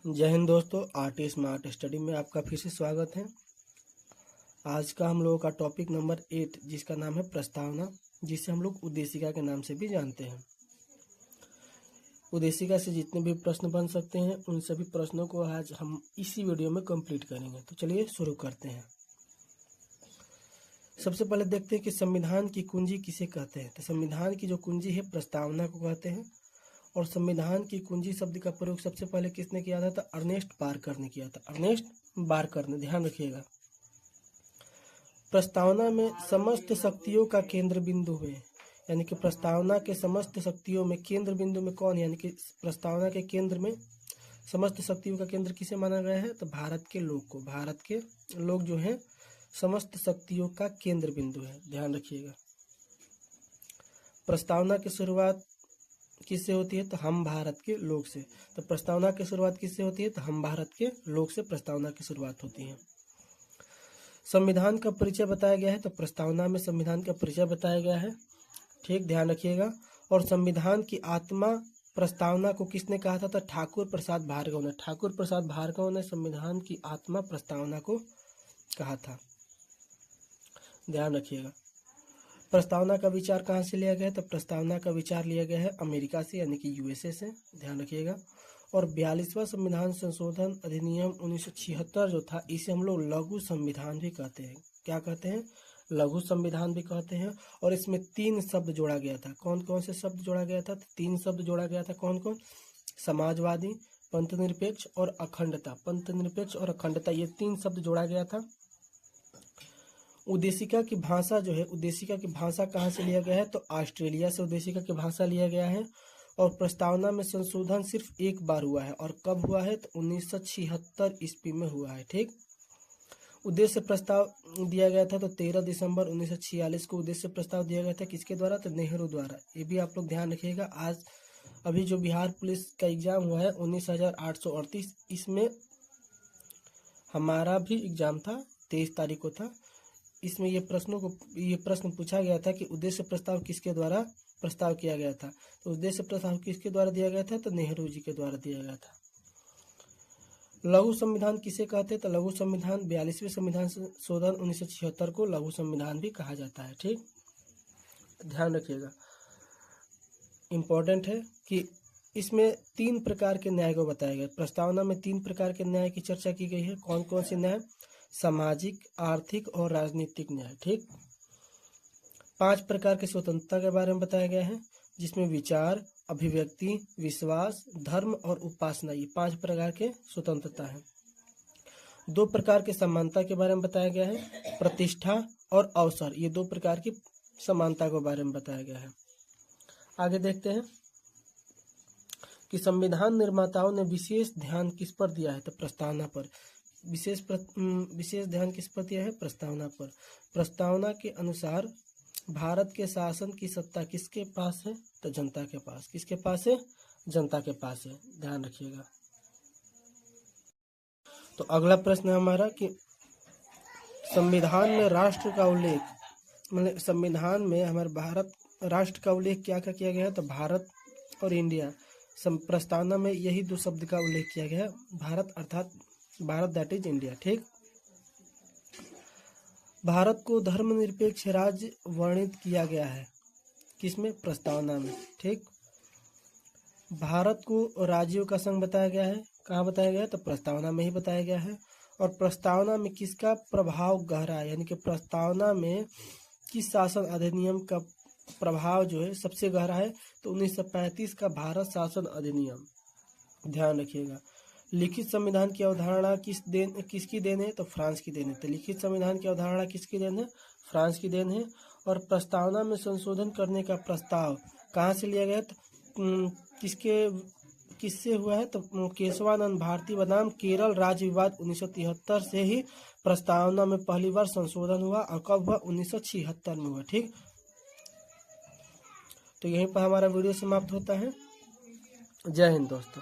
जय हिंद दोस्तों, art smart study में आपका फिर से स्वागत है। आज का हम लोगों का टॉपिक नंबर 8 जिसका नाम है प्रस्तावना, जिसे हम लोग उद्देशिका के नाम से भी जानते हैं। उद्देशिका से जितने भी प्रश्न बन सकते हैं उन सभी प्रश्नों को आज हम इसी वीडियो में कंप्लीट करेंगे। तो चलिए शुरू करते हैं। सबसे पहले देखते हैं कि संविधान की कुंजी किसे कहते हैं। तो संविधान की जो कुंजी है प्रस्तावना को कहते हैं। और संविधान की कुंजी शब्द का प्रयोग सबसे पहले किसने किया था? तो अर्नेस्ट बारकर ने किया था। अर्नेस्ट बारकर ने, ध्यान रखिएगा। प्रस्तावना में समस्त शक्तियों का केंद्र बिंदु हुए, यानी कि प्रस्तावना के समस्त शक्तियों में केंद्र बिंदु में कौन, यानी कि प्रस्तावना के केंद्र में समस्त शक्तियों का केंद्र किसे माना गया है? तो भारत के लोग को। भारत के लोग जो है समस्त शक्तियों का केंद्र बिंदु है, ध्यान रखिएगा। प्रस्तावना की शुरुआत किससे होती है? तो हम भारत के लोग से। तो प्रस्तावना की शुरुआत किससे होती है? तो हम भारत के लोग से प्रस्तावना की शुरुआत होती है। संविधान का परिचय बताया गया है। तो प्रस्तावना में संविधान का परिचय बताया गया है, ठीक, ध्यान रखिएगा। और संविधान की आत्मा प्रस्तावना को किसने कहा था? तो ठाकुर प्रसाद भार्गव ने। ठाकुर प्रसाद भार्गव ने संविधान की आत्मा प्रस्तावना को कहा था, ध्यान रखिएगा। प्रस्तावना का विचार कहाँ से लिया गया है? तो प्रस्तावना का विचार लिया गया है अमेरिका से, यानी कि यूएसए से, ध्यान रखिएगा। और 42वां संविधान संशोधन अधिनियम 1976 जो था, इसे हम लोग लघु संविधान भी कहते हैं। क्या कहते हैं? लघु संविधान भी कहते हैं। और इसमें 3 शब्द जोड़ा गया था। कौन कौन से शब्द जोड़ा गया था? 3 शब्द जोड़ा गया था। कौन कौन? समाजवादी, पंथनिरपेक्ष और अखंडता। पंथनिरपेक्ष और अखंडता, ये 3 शब्द जोड़ा गया था। उद्देशिका की भाषा जो है, उद्देशिका की भाषा कहाँ से लिया गया है? तो ऑस्ट्रेलिया से उद्देशिका की भाषा लिया गया है। और प्रस्तावना में संशोधन सिर्फ एक बार हुआ है। और कब हुआ है? तो 1976 ईस्वी में हुआ है, ठीक। उद्देश्य प्रस्ताव दिया गया था तो 13 दिसंबर 1946 को उद्देश्य प्रस्ताव दिया गया था। किसके द्वारा? तो नेहरू द्वारा। ये भी आप लोग ध्यान रखिएगा। आज अभी जो बिहार पुलिस का एग्जाम हुआ है 19,838, इसमें हमारा भी एग्जाम था, 23 तारीख को था। इसमें ये प्रश्न पूछा गया था कि उद्देश्य प्रस्ताव किसके द्वारा प्रस्ताव किया गया था। तो उद्देश्य प्रस्ताव किसके द्वारा दिया गया था? तो नेहरू जी के द्वारा दिया गया था। लघु संविधान किसे कहते हैं? तो लघु संविधान 42वें संविधान संशोधन 1976 को लघु संविधान भी कहा जाता है, ठीक, ध्यान रखिएगा। इम्पोर्टेंट है कि इसमें 3 प्रकार के न्याय को बताया गया। प्रस्तावना में 3 प्रकार के न्याय की चर्चा की गई है। कौन कौन से न्याय? सामाजिक, आर्थिक और राजनीतिक न्याय, ठीक। 5 प्रकार की स्वतंत्रता के बारे में बताया गया है, जिसमें विचार, अभिव्यक्ति, विश्वास, धर्म और उपासना, ये 5 प्रकार के स्वतंत्रता है। 2 प्रकार के समानता के बारे में बताया गया है, प्रतिष्ठा और अवसर, ये 2 प्रकार की समानता के बारे में बताया गया है। आगे देखते हैं कि संविधान निर्माताओं ने विशेष ध्यान किस पर दिया है? तो प्रस्तावना पर। विशेष ध्यान किस पर दिया है? प्रस्तावना पर। प्रस्तावना के अनुसार भारत के शासन की सत्ता किसके पास है? तो जनता के पास। किसके पास है? जनता के पास है, ध्यान रखिएगा। तो अगला प्रश्न है हमारा कि संविधान में राष्ट्र का उल्लेख, मतलब संविधान में हमारे भारत राष्ट्र का उल्लेख क्या क्या किया गया है? तो भारत और इंडिया। प्रस्तावना में यही 2 शब्द का उल्लेख किया गया है, भारत अर्थात भारत दैट इज इंडिया, ठीक। भारत को धर्मनिरपेक्ष राज्य वर्णित किया गया है, किसमें? प्रस्तावना में, ठीक। भारत को राज्यों का संघ बताया गया है, कहाँ बताया गया है? तो प्रस्तावना में ही बताया गया है। और प्रस्तावना में किसका प्रभाव गहरा है, यानी कि प्रस्तावना में किस शासन अधिनियम का प्रभाव जो है सबसे गहरा है? तो 1935 का भारत शासन अधिनियम, ध्यान रखिएगा। लिखित संविधान की अवधारणा किसकी देन है? तो फ्रांस की देन है। तो लिखित संविधान की अवधारणा किसकी देन है? फ्रांस की देन है। और प्रस्तावना में संशोधन करने का प्रस्ताव कहाँ से लिया गया? तो किससे हुआ है? तो केशवानंद भारती बनाम केरल राज्य विवाद 1973 से ही प्रस्तावना में पहली बार संशोधन हुआ। और कब हुआ? 1976 में हुआ, ठीक। तो यहीं पर हमारा वीडियो समाप्त होता है। जय हिंद दोस्तों।